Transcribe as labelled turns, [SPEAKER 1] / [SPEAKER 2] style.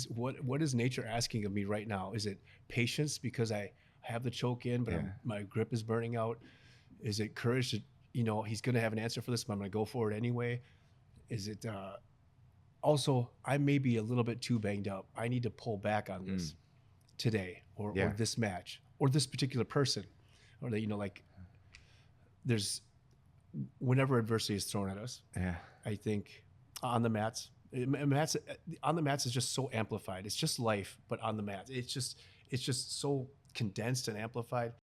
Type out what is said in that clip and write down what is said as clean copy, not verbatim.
[SPEAKER 1] what is nature asking of me right now? Is it patience because I have the choke in, but
[SPEAKER 2] Yeah.
[SPEAKER 1] my grip is burning out? Is it courage to, he's going to have an answer for this, but I'm going to go for it anyway? Is it also, I may be a little bit too banged up. I need to pull back on this today, or
[SPEAKER 2] Yeah.
[SPEAKER 1] this match, or this particular person, or that, like there's, whenever adversity is thrown at us,
[SPEAKER 2] Yeah.
[SPEAKER 1] I think on the mats, on the mats is just so amplified. It's just life, but on the mats, it's just so condensed and amplified.